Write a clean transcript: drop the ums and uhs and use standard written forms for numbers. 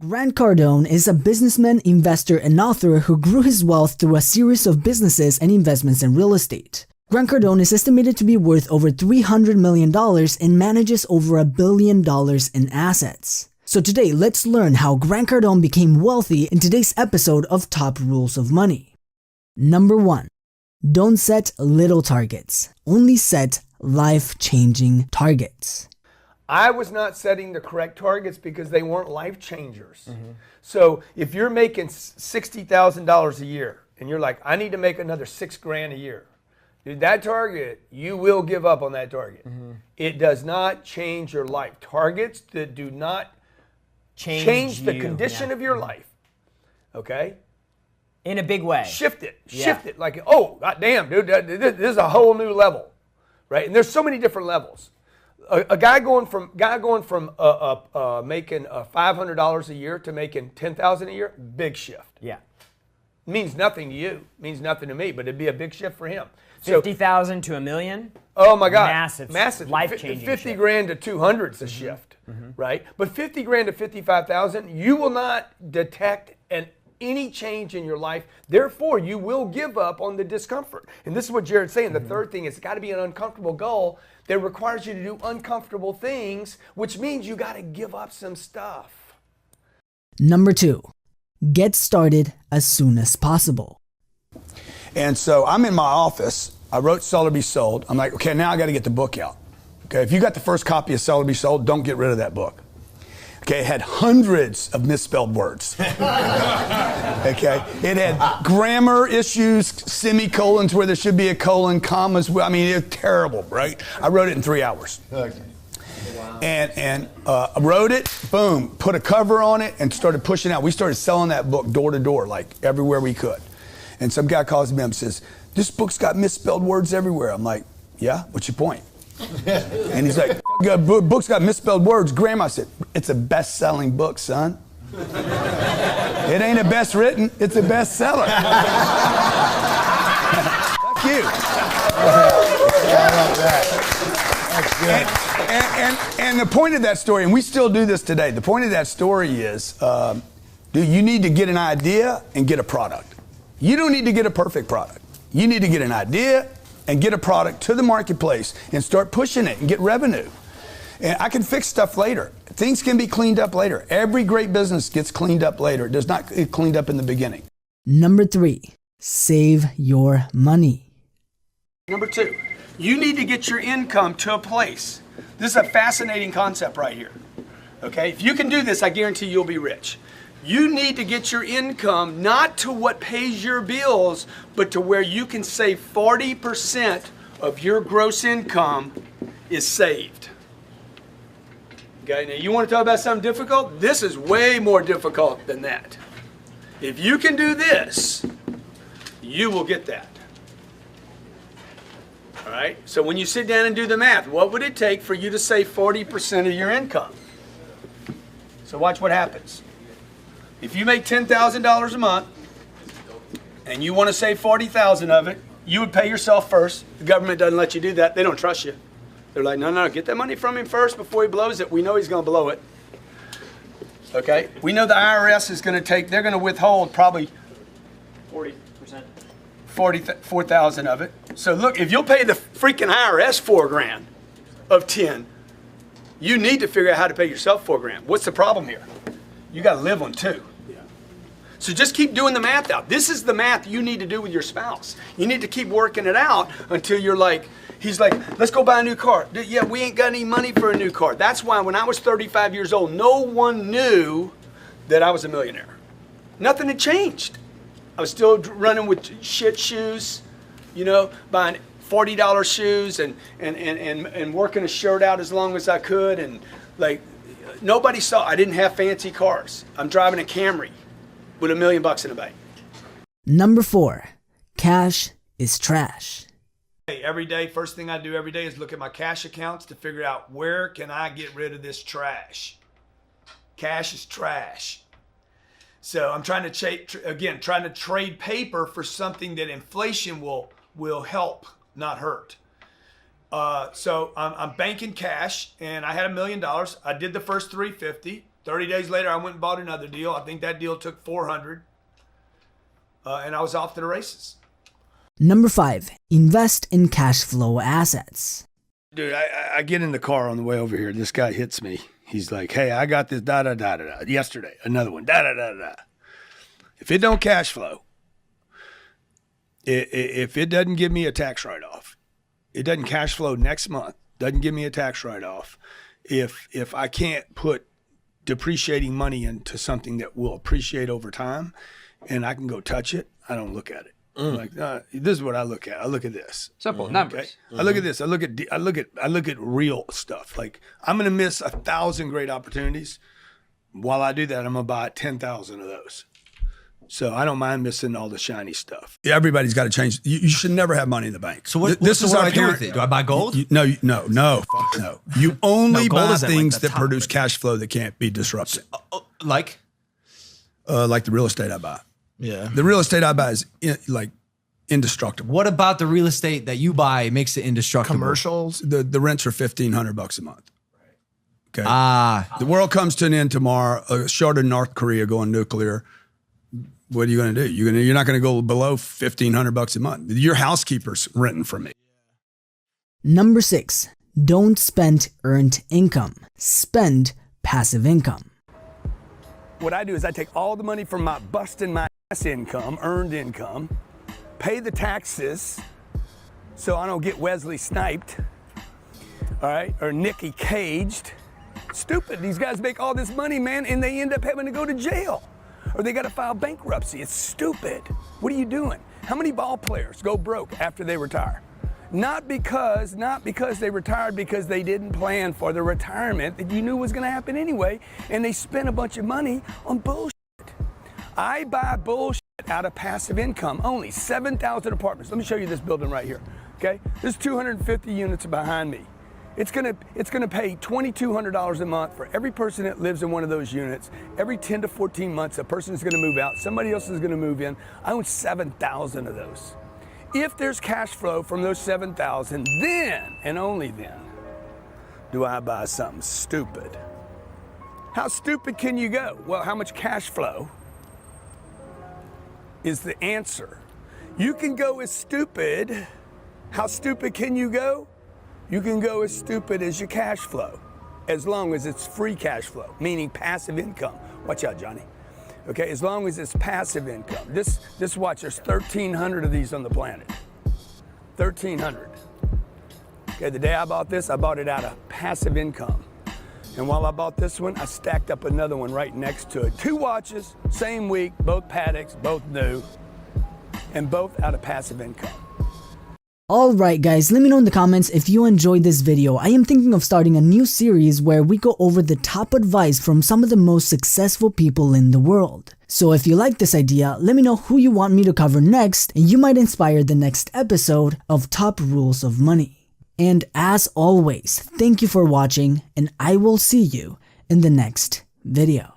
Grant Cardone is a businessman, investor, and author who grew his wealth through a series of businesses and investments in real estate. Grant Cardone is estimated to be worth over $300 million and manages over $1 billion in assets. So today, let's learn how Grant Cardone became wealthy in today's episode of Top Rules of Money. Number 1. Don't set little targets. Only set life-changing targets. I was not setting the correct targets because they weren't life changers. So if you're making $60,000 a year and you're like, I need to make another $6,000 a year, dude, that target, you will give up on that target. It does not change your life. Targets that do not change the condition of your life, okay? In a big way. Shift it. Like, oh, goddamn, dude, this is a whole new level, right? And there's so many different levels. A guy going from making $500 a year to making $10,000 a year, big shift. Yeah. Means nothing to you, means nothing to me, but it'd be a big shift for him. 50,000 to $1 million. Oh my God, massive, life-changing. 50 grand to 200 is a shift, right? But 50 grand to 55,000, you will not detect any change in your life. Therefore, you will give up on the discomfort. And this is what Jared's saying. The third thing is it's got to be an uncomfortable goal that requires you to do uncomfortable things, which means you got to give up some stuff. Number 2. Get started as soon as possible. And so I'm in my office. I wrote Sell or Be Sold. I'm like, okay, now I got to get the book out. Okay, if you got the first copy of Sell or Be Sold, don't get rid of that book. Okay, it had hundreds of misspelled words. Okay, it had grammar issues, semicolons where there should be a colon, commas. I mean, it's terrible, right? I wrote it in 3 hours. Okay. And I wrote it, boom, put a cover on it, and started pushing out. We started selling that book door to door, like everywhere we could. And some guy calls me up and says, "This book's got misspelled words everywhere." I'm like, "Yeah, what's your point?" And he's like, "Book's got misspelled words, grammar." I said, "It's a best-selling book, son. It ain't a best written, it's a bestseller." Fuck you. I love that. That's good. And the point of that story, and we still do this today, the point of that story is, dude, you need to get an idea and get a product. You don't need to get a perfect product. You need to get an idea and get a product to the marketplace and start pushing it and get revenue. And I can fix stuff later. Things can be cleaned up later. Every great business gets cleaned up later. It does not get cleaned up in the beginning. Number 3, save your money. Number 2, you need to get your income to a place. This is a fascinating concept right here. Okay, if you can do this, I guarantee you'll be rich. You need to get your income not to what pays your bills, but to where you can save 40% of your gross income is saved. Okay, now you want to talk about something difficult? This is way more difficult than that. If you can do this, you will get that. All right, so when you sit down and do the math, what would it take for you to save 40% of your income? So watch what happens. If you make $10,000 a month and you want to save $40,000 of it, you would pay yourself first. The government doesn't let you do that. They don't trust you. They're like, no, get that money from him first before he blows it. We know he's going to blow it. Okay? We know the IRS is going to they're going to withhold probably 40%. 4,000 of it. So look, if you'll pay the freaking IRS $4,000 of 10, you need to figure out how to pay yourself $4,000. What's the problem here? You got to live on 2. So just keep doing the math out. This is the math you need to do with your spouse. You need to keep working it out until you're like, he's like, let's go buy a new car. Yeah, we ain't got any money for a new car. That's why when I was 35 years old, no one knew that I was a millionaire. Nothing had changed. I was still running with shit shoes, you know, buying $40 shoes and working a shirt out as long as I could. And like, nobody saw, I didn't have fancy cars. I'm driving a Camry with $1 million in the bank. Number 4, cash is trash. Every day, first thing I do every day is look at my cash accounts to figure out where can I get rid of this trash. Cash is trash. So I'm trying to trade paper for something that inflation will help, not hurt. So I'm banking cash, and I had $1 million. I did the first 350. 30 days later, I went and bought another deal. I think that deal took 400. And I was off to the races. Number 5. Invest in cash flow assets. Dude, I get in the car on the way over here. This guy hits me. He's like, hey, I got this da-da-da-da-da. Yesterday, another one, da-da-da-da. If it don't cash flow, if it doesn't give me a tax write-off, it doesn't cash flow next month, doesn't give me a tax write-off, if I can't put depreciating money into something that will appreciate over time and I can go touch it, I don't look at it. Like, this is what I look at. I look at this. Simple numbers. Okay? I look at this. I look at real stuff. Like, I'm gonna miss 1,000 great opportunities. While I do that, I'm gonna buy 10,000 of those. So I don't mind missing all the shiny stuff. Yeah, everybody's got to change. You should never have money in the bank. So what? This so is what our do I do parent. with it? Do I buy gold? No. You only gold buy is at, like, things the that top produce right. cash flow that can't be disrupted. Like? Like the real estate I buy. Yeah. The real estate I buy is indestructible. What about the real estate that you buy makes it indestructible? Commercials. The rents are $1,500 a month. Okay. Ah. The world comes to an end tomorrow. Short of North Korea going nuclear. What are you going to do? You're not going to go below $1,500 a month. Your housekeeper's renting from me. Number 6. Don't spend earned income. Spend passive income. What I do is I take all the money from my busting my ass income, earned income, pay the taxes so I don't get Wesley sniped, all right, or Nicky caged. Stupid. These guys make all this money, man, and they end up having to go to jail. Or they got to file bankruptcy. It's stupid. What are you doing? How many ball players go broke after they retire? Not because they retired because they didn't plan for the retirement that you knew was going to happen anyway, and they spent a bunch of money on bullshit. I buy bullshit out of passive income only. 7,000 apartments. Let me show you this building right here. Okay, there's 250 units behind me. It's gonna pay $2,200 a month for every person that lives in one of those units. Every 10 to 14 months, a person is gonna move out. Somebody else is gonna move in. I own 7,000 of those. If there's cash flow from those 7,000, then and only then do I buy something stupid. How stupid can you go? Well, how much cash flow is the answer. You can go as stupid. How stupid can you go? You can go as stupid as your cash flow, as long as it's free cash flow, meaning passive income. Watch out, Johnny. Okay, as long as it's passive income. This watch, there's 1,300 of these on the planet. 1,300. Okay, the day I bought this, I bought it out of passive income. And while I bought this one, I stacked up another one right next to it. 2 watches, same week, both Patek's, both new, and both out of passive income. Alright guys, let me know in the comments if you enjoyed this video. I am thinking of starting a new series where we go over the top advice from some of the most successful people in the world. So if you like this idea, let me know who you want me to cover next, and you might inspire the next episode of Top Rules of Money. And as always, thank you for watching, and I will see you in the next video.